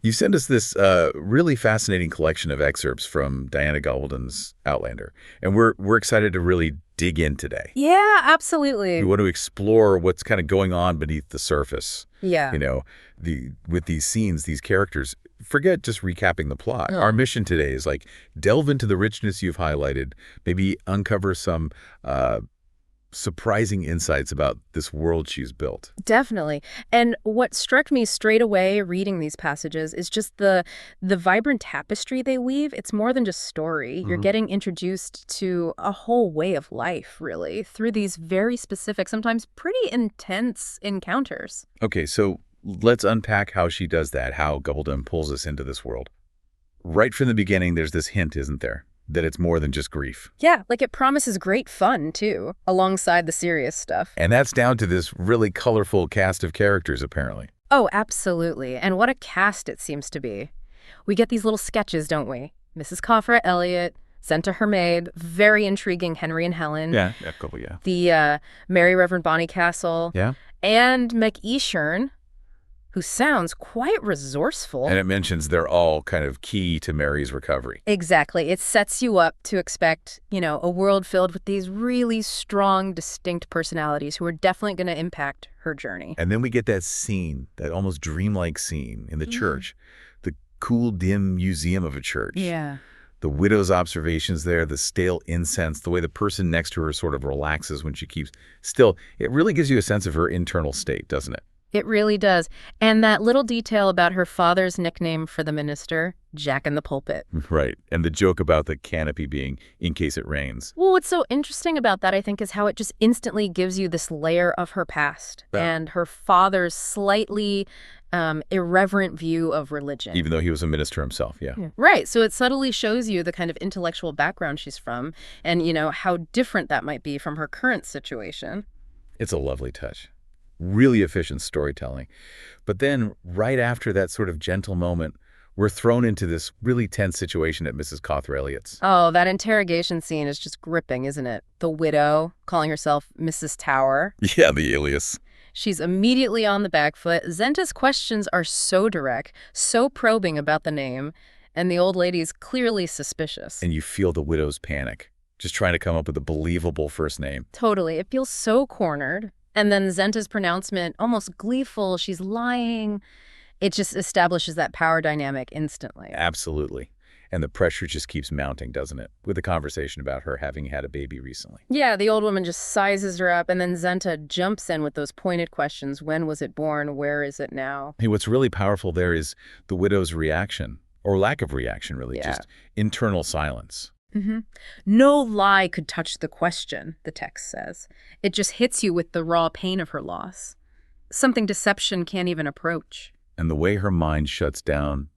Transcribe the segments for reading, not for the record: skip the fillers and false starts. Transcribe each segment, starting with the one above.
You sent us this really fascinating collection of excerpts from Diana Gabaldon's Outlander, and we're excited to really dig in today. Yeah, We absolutely. want to explore what's kind of going on beneath the surface. Yeah. You know, with these scenes, these characters. Forget just recapping the plot. Our Oh, mission today is like delve into the richness you've highlighted, maybe uncover some uh, surprising insights about this world she's built. definitely. And what struck me straight away reading these passages is just the vibrant tapestry they weave. It's more than just story. You're getting introduced to a whole way of life, really, through these very specific, sometimes pretty intense encounters. Okay, so let's unpack how she does that, how Gabaldon pulls us into this world. Right from the beginning, there's this hint, isn't there, that it's more than just grief. Yeah, like it promises great fun, too, alongside the serious stuff. And that's down to this really colorful cast of characters, apparently. Oh, absolutely. And what a cast it seems to be. We get these little sketches, don't we? Mrs. Coffra Elliott, sent to her maid, very intriguing Henry and Helen, Yeah, a couple, yeah. the Mary Reverend Bonnycastle, Yeah? and McEachern, who sounds quite resourceful. And it mentions they're all kind of key to Mary's recovery. Exactly. It sets you up to expect, a world filled with these really strong, distinct personalities who are definitely going to impact her journey. And then we get that scene, that almost dreamlike scene in the church, the cool, dim museum of a church. Yeah. The widow's observations there, the stale incense, the way the person next to her sort of relaxes when she keeps still. It really gives you a sense of her internal state, doesn't it? It really does. And that little detail about her father's nickname for the minister, Jack in the Pulpit. Right. And the joke about the canopy being in case it rains. Well, what's so interesting about that, I think, is how it just instantly gives you this layer of her past Yeah. and her father's slightly irreverent view of religion. Even though he was a minister himself, yeah. Yeah. Right. So it subtly shows you the kind of intellectual background she's from and, how different that might be from her current situation. It's a lovely touch. Really efficient storytelling. But then right after that sort of gentle moment, we're thrown into this really tense situation at Mrs. Cothra Elliott's. Oh, that interrogation scene is just gripping, isn't it? The widow calling herself Mrs. Tower. Yeah, the alias. She's immediately on the back foot. Zenta's questions are so direct, so probing about the name, and the old lady's clearly suspicious. And you feel the widow's panic, just trying to come up with a believable first name. Totally. It feels so cornered. And then Zenta's pronouncement, almost gleeful, she's lying. It just establishes that power dynamic instantly. Absolutely. And the pressure just keeps mounting, doesn't it? With the conversation about her having had a baby recently. Yeah, the old woman just sizes her up, and then Zenta jumps in with those pointed questions. When was it born? Where is it now? Hey, what's really powerful there is the widow's reaction, or lack of reaction, really, Yeah. just internal silence. No lie could touch the question, the text says. It just hits you with the raw pain of her loss. Something deception can't even approach. And the way her mind shuts down,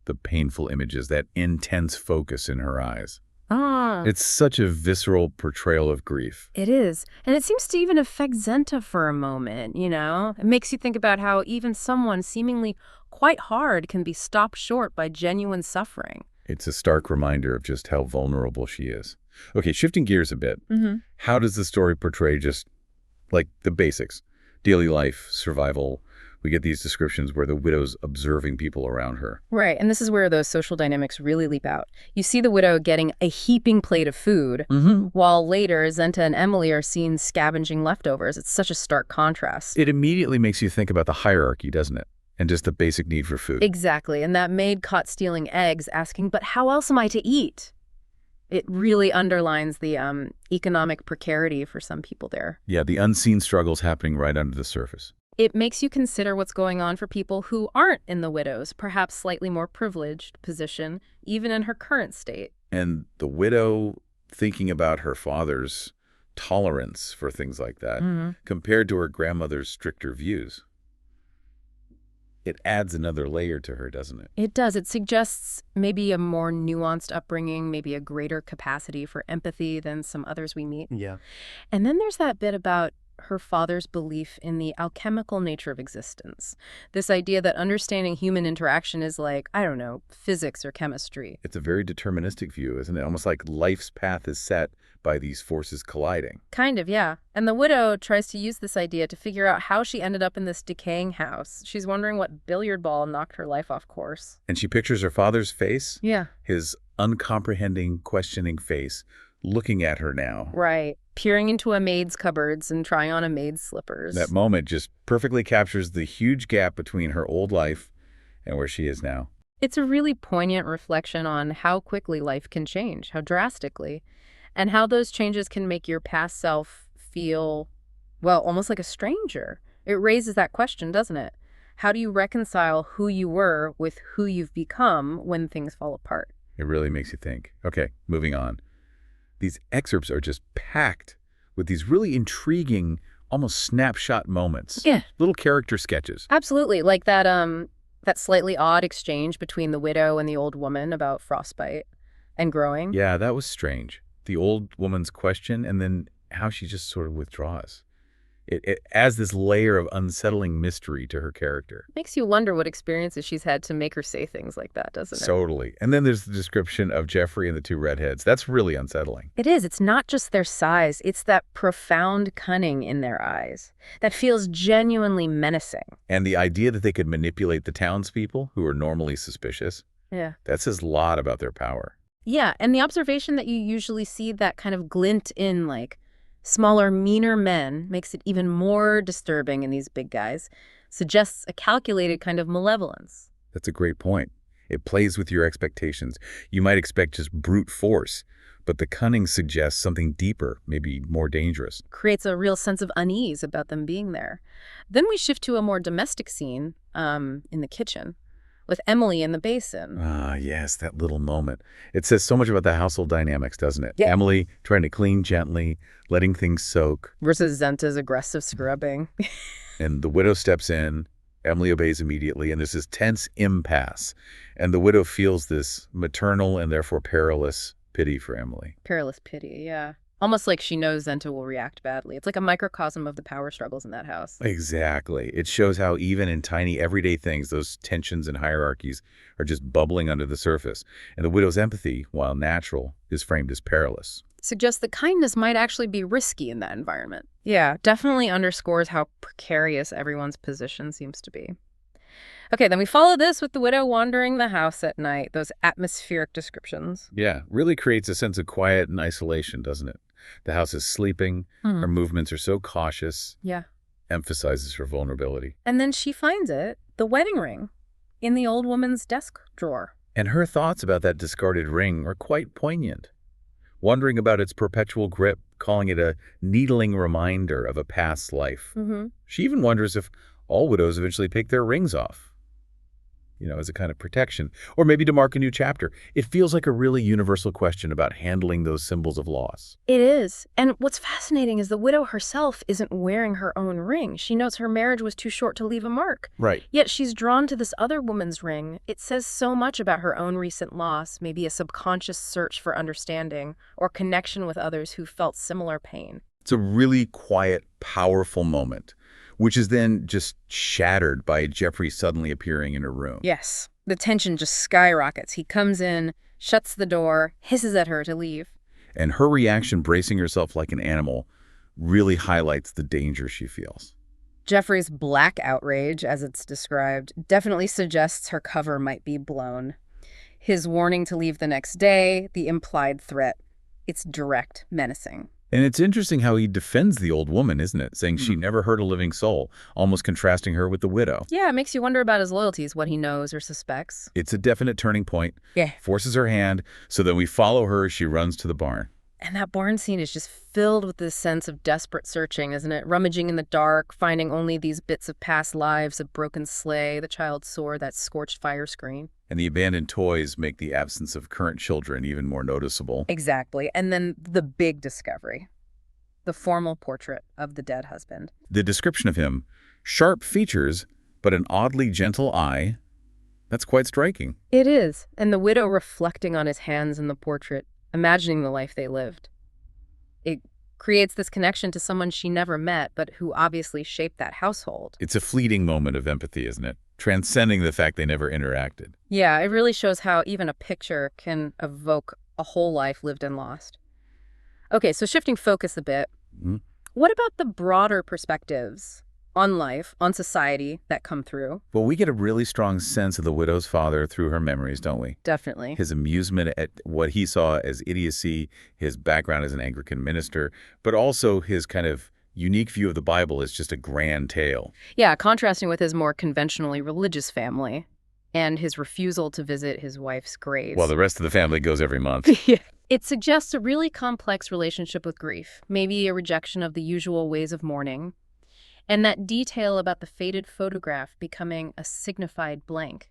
the painful images, that intense focus in her eyes. Ah. It's such a visceral portrayal of grief. It is. And it seems to even affect Zenta for a moment, It makes you think about how even someone seemingly quite hard can be stopped short by genuine suffering. It's a stark reminder of just how vulnerable she is. Okay, shifting gears a bit. How does the story portray just, like, the basics? Daily life, survival. We get these descriptions where the widow's observing people around her. Right, and this is where those social dynamics really leap out. You see the widow getting a heaping plate of food, while later Zenta and Emily are seen scavenging leftovers. It's such a stark contrast. It immediately makes you think about the hierarchy, doesn't it? And just the basic need for food. Exactly, and that maid caught stealing eggs, asking, but how else am I to eat? It really underlines the economic precarity for some people there. Yeah, the unseen struggles happening right under the surface. It makes you consider what's going on for people who aren't in the widow's, perhaps slightly more privileged position, even in her current state. And the widow thinking about her father's tolerance for things like that compared to her grandmother's stricter views. It adds another layer to her, doesn't it? It does. It suggests maybe a more nuanced upbringing, maybe a greater capacity for empathy than some others we meet. Yeah. And then there's that bit about her father's belief in the alchemical nature of existence. This idea that understanding human interaction is like, I don't know, physics or chemistry. It's a very deterministic view, isn't it? Almost like life's path is set by these forces colliding. Kind of, yeah. And the widow tries to use this idea to figure out how she ended up in this decaying house. She's wondering what billiard ball knocked her life off course. And she pictures her father's face. Yeah. His uncomprehending, questioning face, looking at her now. Right. Peering into a maid's cupboards and trying on a maid's slippers. That moment just perfectly captures the huge gap between her old life and where she is now. It's a really poignant reflection on how quickly life can change, how drastically, and how those changes can make your past self feel, well, almost like a stranger. It raises that question, doesn't it? How do you reconcile who you were with who you've become when things fall apart? It really makes you think. Okay, moving on. These excerpts are just packed with these really intriguing, almost snapshot moments. Yeah. Little character sketches. Absolutely. Like that slightly odd exchange between the widow and the old woman about frostbite and growing. Yeah, that was strange. The old woman's question and then how she just sort of withdraws. It adds this layer of unsettling mystery to her character. Makes you wonder what experiences she's had to make her say things like that, doesn't it? Totally. And then there's the description of Jeffrey and the two redheads. That's really unsettling. It is. It's not just their size. It's that profound cunning in their eyes that feels genuinely menacing. And the idea that they could manipulate the townspeople who are normally suspicious, Yeah. that says a lot about their power. Yeah, and the observation that you usually see that kind of glint in, like, smaller, meaner men makes it even more disturbing in these big guys, suggests a calculated kind of malevolence. That's a great point. It plays with your expectations. You might expect just brute force, but the cunning suggests something deeper, maybe more dangerous. Creates a real sense of unease about them being there. Then we shift to a more domestic scene in the kitchen with Emily in the basin. Ah, yes, that little moment. It says so much about the household dynamics, doesn't it? Yeah. Emily trying to clean gently, letting things soak. Versus Zenta's aggressive scrubbing. And the widow steps in. Emily obeys immediately, and there's this tense impasse. And the widow feels this maternal and therefore perilous pity for Emily. Perilous pity, yeah. Almost like she knows Zenta will react badly. It's like a microcosm of the power struggles in that house. Exactly. It shows how even in tiny everyday things, those tensions and hierarchies are just bubbling under the surface. And the widow's empathy, while natural, is framed as perilous. Suggests that kindness might actually be risky in that environment. Yeah, definitely underscores how precarious everyone's position seems to be. Okay, then we follow this with the widow wandering the house at night, those atmospheric descriptions. Yeah, really creates a sense of quiet and isolation, doesn't it? The house is sleeping, her movements are so cautious. Yeah. Emphasizes her vulnerability. And then she finds it, the wedding ring, in the old woman's desk drawer. And her thoughts about that discarded ring are quite poignant. Wondering about its perpetual grip, calling it a needling reminder of a past life. She even wonders if all widows eventually take their rings off, as a kind of protection, or maybe to mark a new chapter. It feels like a really universal question about handling those symbols of loss. It is. And what's fascinating is the widow herself isn't wearing her own ring. She knows her marriage was too short to leave a mark. Right. Yet she's drawn to this other woman's ring. It says so much about her own recent loss, maybe a subconscious search for understanding or connection with others who felt similar pain. It's a really quiet, powerful moment, which is then just shattered by Jeffrey suddenly appearing in her room. Yes. The tension just skyrockets. He comes in, shuts the door, hisses at her to leave. And her reaction, bracing herself like an animal, really highlights the danger she feels. Jeffrey's black outrage, as it's described, definitely suggests her cover might be blown. His warning to leave the next day, the implied threat, it's direct, menacing. And it's interesting how he defends the old woman, isn't it? Saying she never hurt a living soul, almost contrasting her with the widow. Yeah, it makes you wonder about his loyalties, what he knows or suspects. It's a definite turning point. Yeah. Forces her hand, so that we follow her as she runs to the barn. And that barn scene is just filled with this sense of desperate searching, isn't it? Rummaging in the dark, finding only these bits of past lives, a broken sleigh, the child's sword, that scorched fire screen. And the abandoned toys make the absence of current children even more noticeable. Exactly. And then the big discovery, the formal portrait of the dead husband. The description of him, sharp features, but an oddly gentle eye, that's quite striking. It is. And the widow reflecting on his hands in the portrait, imagining the life they lived. It creates this connection to someone she never met, but who obviously shaped that household. It's a fleeting moment of empathy, isn't it? Transcending the fact they never interacted. Yeah, it really shows how even a picture can evoke a whole life lived and lost. Okay, so shifting focus a bit, what about the broader perspectives on life, on society that come through? Well, we get a really strong sense of the widow's father through her memories, don't we? Definitely. His amusement at what he saw as idiocy, his background as an Anglican minister, but also his kind of unique view of the Bible as just a grand tale. Yeah, contrasting with his more conventionally religious family and his refusal to visit his wife's graves. While the rest of the family goes every month. Yeah. It suggests a really complex relationship with grief, maybe a rejection of the usual ways of mourning, and that detail about the faded photograph becoming a signified blank.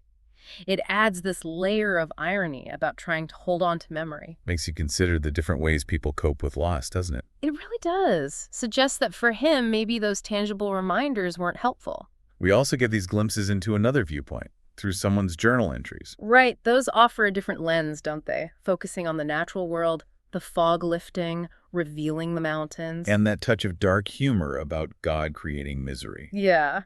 It adds this layer of irony about trying to hold on to memory. Makes you consider the different ways people cope with loss, doesn't it? It really does. Suggests that for him, maybe those tangible reminders weren't helpful. We also get these glimpses into another viewpoint through someone's journal entries. Right. Those offer a different lens, don't they? Focusing on the natural world, the fog lifting, revealing the mountains. And that touch of dark humor about God creating misery. Yeah.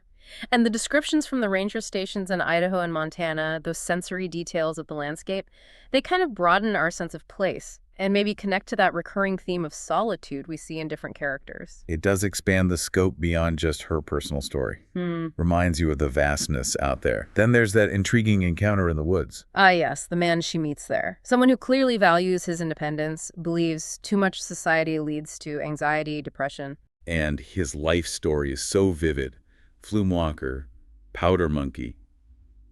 And the descriptions from the ranger stations in Idaho and Montana, those sensory details of the landscape, they kind of broaden our sense of place and maybe connect to that recurring theme of solitude we see in different characters. It does expand the scope beyond just her personal story. Reminds you of the vastness out there. Then there's that intriguing encounter in the woods. Ah, yes, the man she meets there. Someone who clearly values his independence, believes too much society leads to anxiety, depression. And his life story is so vivid. Flume walker, powder monkey.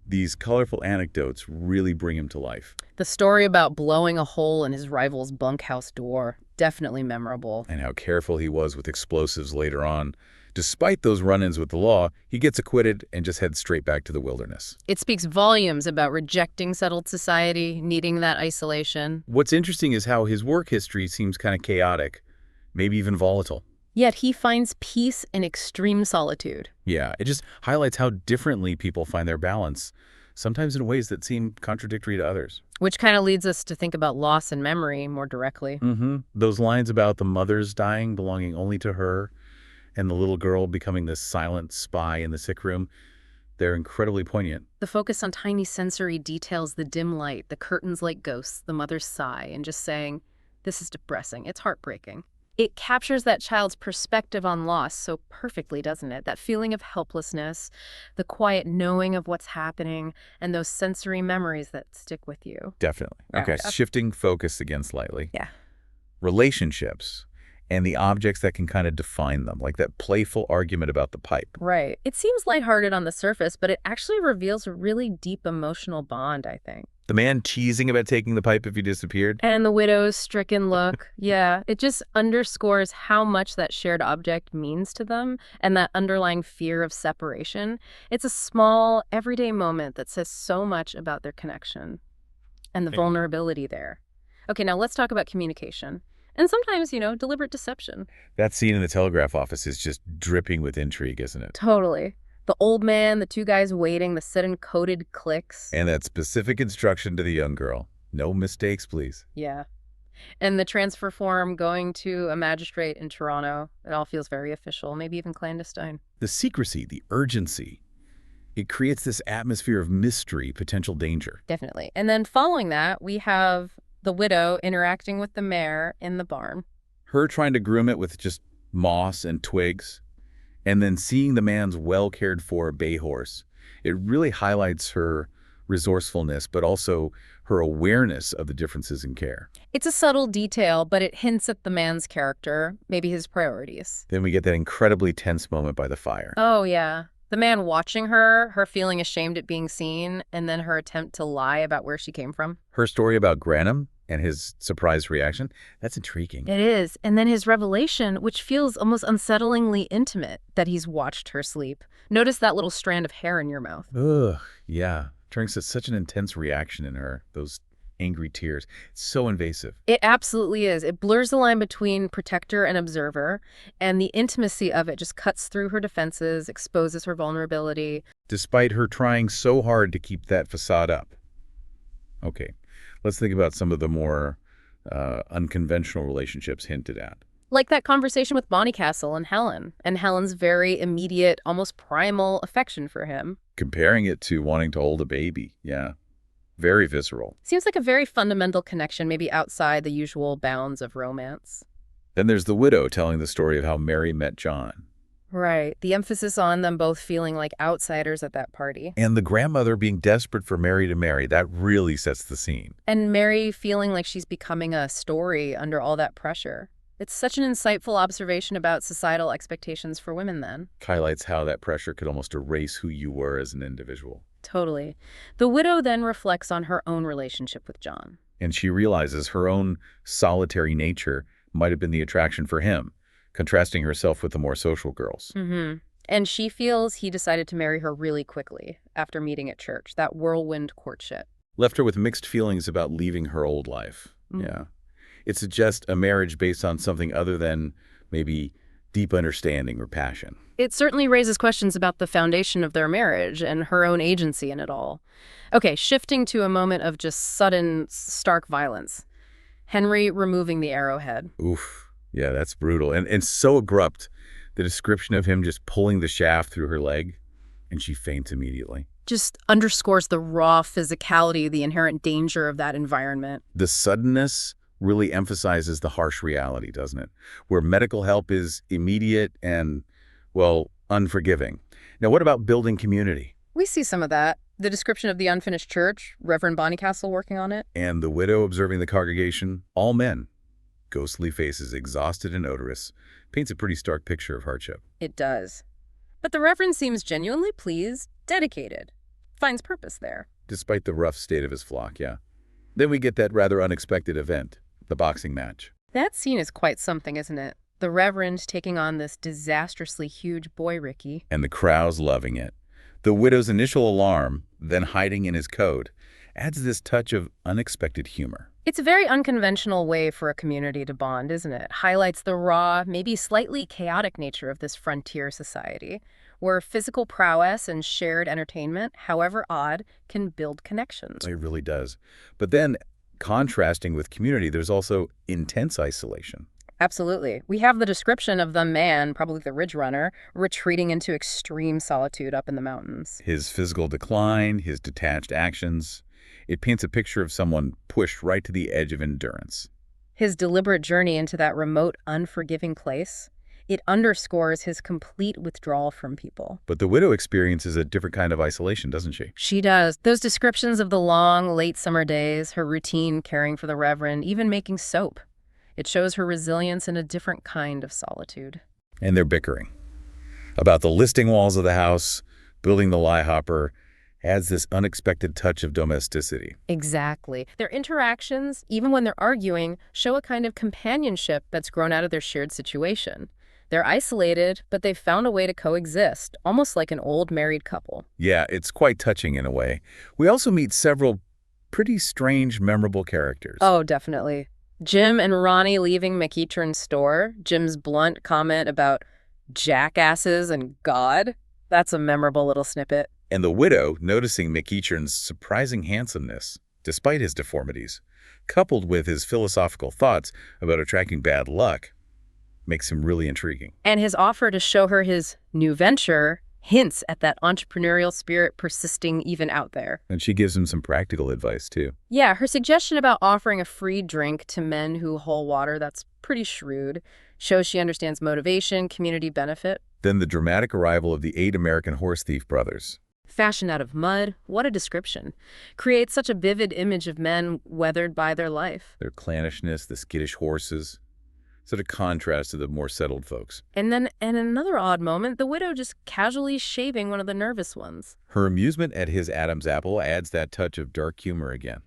These colorful anecdotes really bring him to life. The story about blowing a hole in his rival's bunkhouse door, definitely memorable. And how careful he was with explosives later on. Despite those run-ins with the law, he gets acquitted and just heads straight back to the wilderness. It speaks volumes about rejecting settled society, needing that isolation. What's interesting is how his work history seems kind of chaotic, maybe even volatile. Yet he finds peace in extreme solitude. Yeah, it just highlights how differently people find their balance, sometimes in ways that seem contradictory to others. Which kind of leads us to think about loss and memory more directly. Those lines about the mother's dying, belonging only to her, and the little girl becoming this silent spy in the sick room, they're incredibly poignant. The focus on tiny sensory details, the dim light, the curtains like ghosts, the mother's sigh, and just saying, this is depressing, it's heartbreaking. It captures that child's perspective on loss so perfectly, doesn't it? That feeling of helplessness, the quiet knowing of what's happening, and those sensory memories that stick with you. Definitely. Okay, shifting focus again slightly. Yeah. Relationships and the objects that can kind of define them, like that playful argument about the pipe. Right. It seems lighthearted on the surface, but it actually reveals a really deep emotional bond, I think. The man teasing about taking the pipe if he disappeared. And the widow's stricken look. Yeah, it just underscores how much that shared object means to them and that underlying fear of separation. It's a small, everyday moment that says so much about their connection and the vulnerability there. Okay, now let's talk about communication. And sometimes, deliberate deception. That scene in the telegraph office is just dripping with intrigue, isn't it? Totally. The old man, the two guys waiting, the set-encoded clicks. And that specific instruction to the young girl. No mistakes, please. Yeah. And the transfer form going to a magistrate in Toronto. It all feels very official, maybe even clandestine. The secrecy, the urgency. It creates this atmosphere of mystery, potential danger. Definitely. And then following that, we have the widow interacting with the mayor in the barn. Her trying to groom it with just moss and twigs. And then seeing the man's well-cared-for bay horse. It really highlights her resourcefulness, but also her awareness of the differences in care. It's a subtle detail, but it hints at the man's character, maybe his priorities. Then we get that incredibly tense moment by the fire. Oh, yeah. The man watching her feeling ashamed at being seen, and then her attempt to lie about where she came from. Her story about Granham and his surprised reaction, that's intriguing. It is. And then his revelation, which feels almost unsettlingly intimate, that he's watched her sleep. Notice that little strand of hair in your mouth. Ugh, yeah. Turning such an intense reaction in her, those angry tears. It's so invasive. It absolutely is. It blurs the line between protector and observer, and the intimacy of it just cuts through her defenses, exposes her vulnerability. Despite her trying so hard to keep that facade up. Okay, let's think about some of the more unconventional relationships hinted at. Like that conversation with Bonnycastle and Helen's very immediate, almost primal affection for him. Comparing it to wanting to hold a baby, yeah. Very visceral. Seems like a very fundamental connection, maybe outside the usual bounds of romance. Then there's the widow telling the story of how Mary met John. Right. The emphasis on them both feeling like outsiders at that party. And the grandmother being desperate for Mary to marry, that really sets the scene. And Mary feeling like she's becoming a story under all that pressure. It's such an insightful observation about societal expectations for women then. Highlights how that pressure could almost erase who you were as an individual. Totally. The widow then reflects on her own relationship with John. And she realizes her own solitary nature might have been the attraction for him, contrasting herself with the more social girls. And she feels he decided to marry her really quickly after meeting at church, that whirlwind courtship. Left her with mixed feelings about leaving her old life. Yeah. It suggests a marriage based on something other than maybe deep understanding or passion. It certainly raises questions about the foundation of their marriage and her own agency in it all. Okay, shifting to a moment of just sudden, stark violence. Henry removing the arrowhead. Oof. Yeah, that's brutal. And so abrupt. The description of him just pulling the shaft through her leg, and she faints immediately. Just underscores the raw physicality, the inherent danger of that environment. The suddenness really emphasizes the harsh reality, doesn't it? Where medical help is immediate and, well, unforgiving. Now, what about building community? We see some of that. The description of the unfinished church, Reverend Bonnycastle working on it. And the widow observing the congregation, all men. Ghostly faces, exhausted and odorous, paints a pretty stark picture of hardship. It does. But the Reverend seems genuinely pleased, dedicated, finds purpose there. Despite the rough state of his flock, yeah. Then we get that rather unexpected event, the boxing match. That scene is quite something, isn't it? The Reverend taking on this disastrously huge boy Ricky. And the crowd's loving it. The widow's initial alarm, then hiding in his coat, adds this touch of unexpected humor. It's a very unconventional way for a community to bond, isn't it? Highlights the raw, maybe slightly chaotic nature of this frontier society, where physical prowess and shared entertainment, however odd, can build connections. It really does. But then, contrasting with community, there's also intense isolation. Absolutely. We have the description of the man, probably the Ridge Runner, retreating into extreme solitude up in the mountains. His physical decline, his detached actions. It paints a picture of someone pushed right to the edge of endurance. His deliberate journey into that remote, unforgiving place, it underscores his complete withdrawal from people. But the widow experiences a different kind of isolation, doesn't she? She does. Those descriptions of the long, late summer days, her routine caring for the Reverend, even making soap. It shows her resilience in a different kind of solitude. And they're bickering about the listing walls of the house, building the lie hopper, adds this unexpected touch of domesticity. Exactly. Their interactions, even when they're arguing, show a kind of companionship that's grown out of their shared situation. They're isolated, but they've found a way to coexist, almost like an old married couple. Yeah, it's quite touching in a way. We also meet several pretty strange, memorable characters. Oh, definitely. Jim and Ronnie leaving McEachern's store. Jim's blunt comment about jackasses and God. That's a memorable little snippet. And the widow noticing McEachern's surprising handsomeness, despite his deformities, coupled with his philosophical thoughts about attracting bad luck, makes him really intriguing. And his offer to show her his new venture hints at that entrepreneurial spirit persisting even out there. And she gives him some practical advice, too. Yeah, her suggestion about offering a free drink to men who haul water, that's pretty shrewd. Shows she understands motivation, community benefit. Then the dramatic arrival of the 8 American horse thief brothers. Fashioned out of mud, what a description. Creates such a vivid image of men weathered by their life. Their clannishness, the skittish horses. Such a contrast to the more settled folks. And then, in another odd moment, the widow just casually shaving one of the nervous ones. Her amusement at his Adam's apple adds that touch of dark humor again.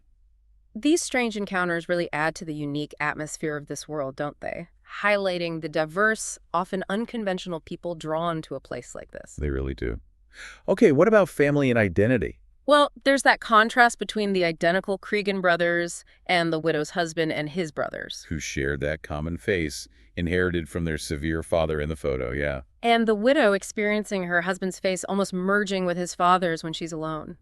These strange encounters really add to the unique atmosphere of this world, don't they? Highlighting the diverse, often unconventional people drawn to a place like this. They really do. Okay, what about family and identity? Well, there's that contrast between the identical Cregan brothers and the widow's husband and his brothers. Who shared that common face, inherited from their severe father in the photo, yeah. And the widow experiencing her husband's face almost merging with his father's when she's alone.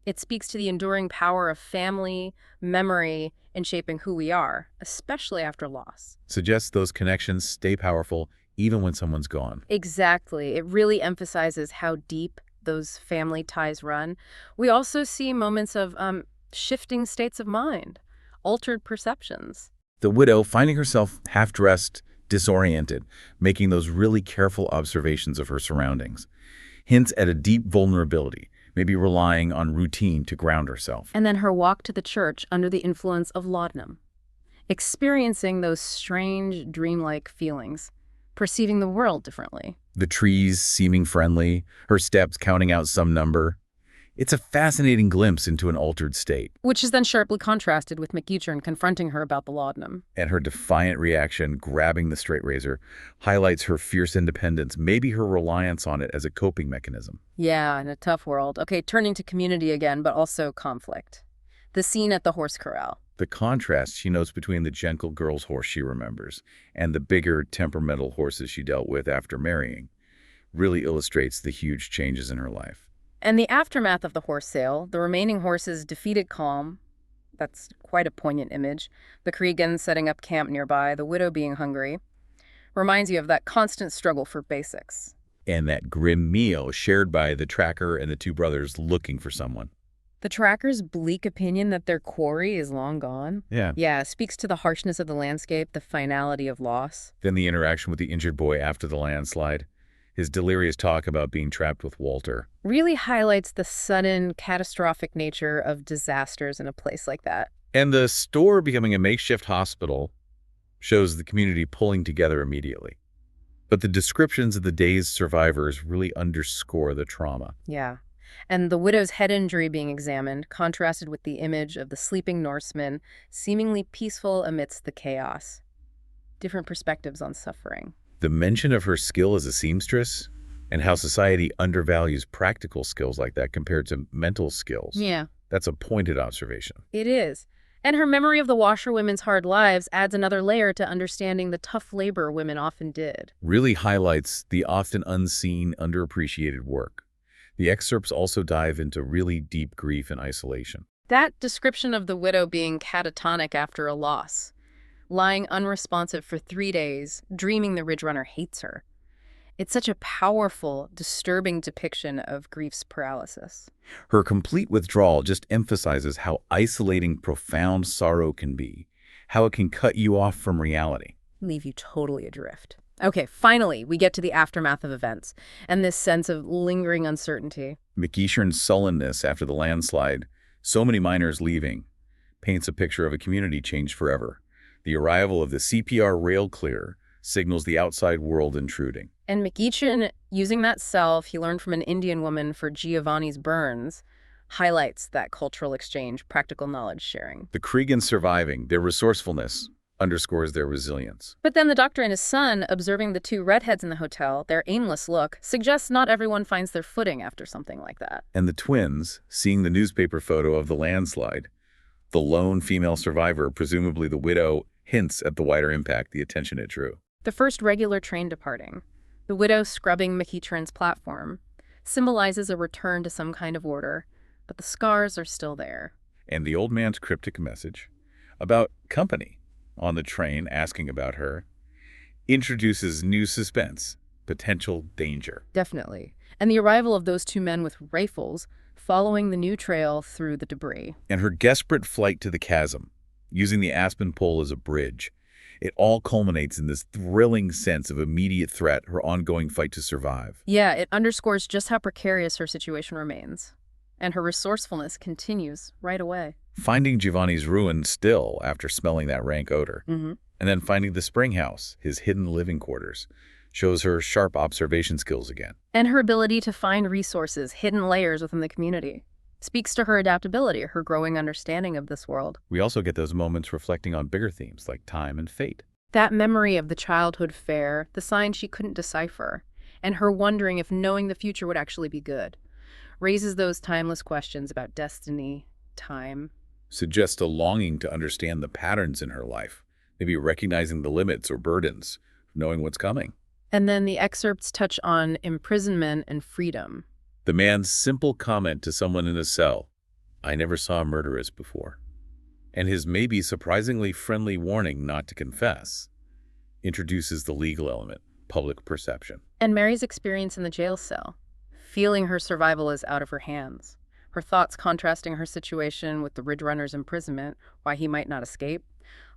It speaks to the enduring power of family, memory, in shaping who we are, especially after loss. Suggests those connections stay powerful even when someone's gone. Exactly. It really emphasizes how deep those family ties run. We also see moments of shifting states of mind, altered perceptions. The widow finding herself half-dressed, disoriented, making those really careful observations of her surroundings. Hints at a deep vulnerability, maybe relying on routine to ground herself. And then her walk to the church under the influence of laudanum, experiencing those strange, dreamlike feelings, perceiving the world differently. The trees seeming friendly, her steps counting out some number. It's a fascinating glimpse into an altered state. Which is then sharply contrasted with McEachern confronting her about the laudanum. And her defiant reaction, grabbing the straight razor, highlights her fierce independence, maybe her reliance on it as a coping mechanism. Yeah, in a tough world. Okay, turning to community again, but also conflict. The scene at the horse corral. The contrast she notes between the gentle girl's horse she remembers and the bigger, temperamental horses she dealt with after marrying really illustrates the huge changes in her life. And the aftermath of the horse sale, the remaining horses defeated calm. That's quite a poignant image. The Creegans setting up camp nearby, the widow being hungry. Reminds you of that constant struggle for basics. And that grim meal shared by the tracker and the two brothers looking for someone. The tracker's bleak opinion that their quarry is long gone. Yeah, speaks to the harshness of the landscape, the finality of loss. Then the interaction with the injured boy after the landslide. His delirious talk about being trapped with Walter. Really highlights the sudden, catastrophic nature of disasters in a place like that. And the store becoming a makeshift hospital shows the community pulling together immediately. But the descriptions of the day's survivors really underscore the trauma. Yeah. And the widow's head injury being examined, contrasted with the image of the sleeping Norseman, seemingly peaceful amidst the chaos. Different perspectives on suffering. The mention of her skill as a seamstress and how society undervalues practical skills like that compared to mental skills. Yeah. That's a pointed observation. It is. And her memory of the washerwomen's hard lives adds another layer to understanding the tough labor women often did. Really highlights the often unseen, underappreciated work. The excerpts also dive into really deep grief and isolation. That description of the widow being catatonic after a loss, lying unresponsive for 3 days, dreaming the Ridge Runner hates her. It's such a powerful, disturbing depiction of grief's paralysis. Her complete withdrawal just emphasizes how isolating profound sorrow can be, how it can cut you off from reality. Leave you totally adrift. Okay, finally, we get to the aftermath of events and this sense of lingering uncertainty. McEachern's sullenness after the landslide, so many miners leaving, paints a picture of a community changed forever. The arrival of the CPR rail clear signals the outside world intruding. And McEachern, using that salve he learned from an Indian woman for Giovanni's burns, highlights that cultural exchange, practical knowledge sharing. The Creegans surviving, their resourcefulness, underscores their resilience. But then the doctor and his son, observing the two redheads in the hotel, their aimless look, suggests not everyone finds their footing after something like that. And the twins, seeing the newspaper photo of the landslide, the lone female survivor, presumably the widow, hints at the wider impact the attention it drew. The first regular train departing, the widow scrubbing McEachern's platform, symbolizes a return to some kind of order, but the scars are still there. And the old man's cryptic message about company on the train asking about her introduces new suspense, potential danger. Definitely. And the arrival of those two men with rifles following the new trail through the debris. And her desperate flight to the chasm, using the aspen pole as a bridge. It all culminates in this thrilling sense of immediate threat, her ongoing fight to survive. Yeah, it underscores just how precarious her situation remains. And her resourcefulness continues right away. Finding Giovanni's ruin still after smelling that rank odor. And then finding the spring house, his hidden living quarters, shows her sharp observation skills again. And her ability to find resources, hidden layers within the community. Speaks to her adaptability, her growing understanding of this world. We also get those moments reflecting on bigger themes like time and fate. That memory of the childhood fair, the signs she couldn't decipher, and her wondering if knowing the future would actually be good, raises those timeless questions about destiny, time. Suggests a longing to understand the patterns in her life, maybe recognizing the limits or burdens, knowing what's coming. And then the excerpts touch on imprisonment and freedom. The man's simple comment to someone in a cell, "I never saw a murderess before." And his maybe surprisingly friendly warning not to confess introduces the legal element, public perception. And Mary's experience in the jail cell, feeling her survival is out of her hands. Her thoughts contrasting her situation with the Ridge Runner's imprisonment, why he might not escape,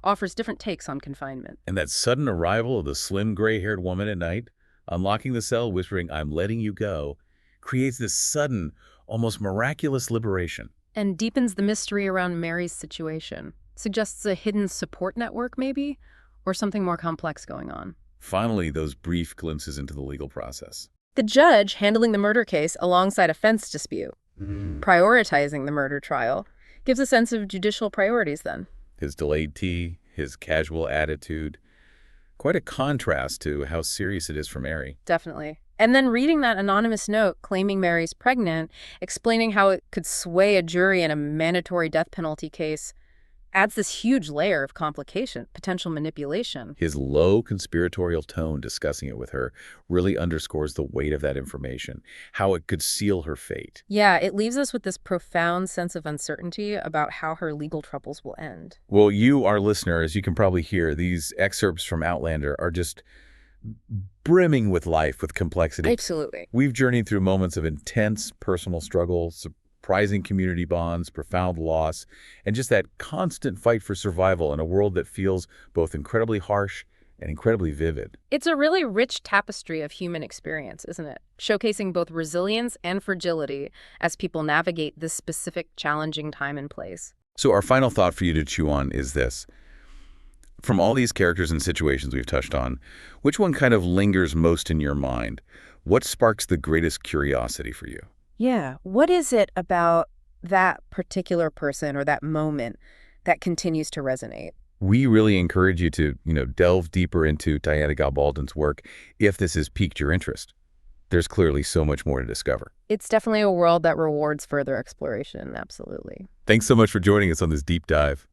offers different takes on confinement. And that sudden arrival of the slim gray-haired woman at night, unlocking the cell, whispering, "I'm letting you go," creates this sudden, almost miraculous liberation. And deepens the mystery around Mary's situation. Suggests a hidden support network, maybe? Or something more complex going on. Finally, those brief glimpses into the legal process. The judge handling the murder case alongside a fence dispute, prioritizing the murder trial, gives a sense of judicial priorities then. His delayed tea, his casual attitude. Quite a contrast to how serious it is for Mary. Definitely. And then reading that anonymous note claiming Mary's pregnant, explaining how it could sway a jury in a mandatory death penalty case, adds this huge layer of complication, potential manipulation. His low conspiratorial tone discussing it with her really underscores the weight of that information, how it could seal her fate. Yeah, it leaves us with this profound sense of uncertainty about how her legal troubles will end. Well, you, our listener, as you can probably hear, these excerpts from Outlander are just brimming with life, with complexity. Absolutely. We've journeyed through moments of intense personal struggle, surprising community bonds, profound loss, and just that constant fight for survival in a world that feels both incredibly harsh and incredibly vivid. It's a really rich tapestry of human experience, isn't it? Showcasing both resilience and fragility as people navigate this specific challenging time and place. So our final thought for you to chew on is this. From all these characters and situations we've touched on, which one kind of lingers most in your mind? What sparks the greatest curiosity for you? Yeah, what is it about that particular person or that moment that continues to resonate? We really encourage you to, delve deeper into Diana Gabaldon's work if this has piqued your interest. There's clearly so much more to discover. It's definitely a world that rewards further exploration, absolutely. Thanks so much for joining us on this deep dive.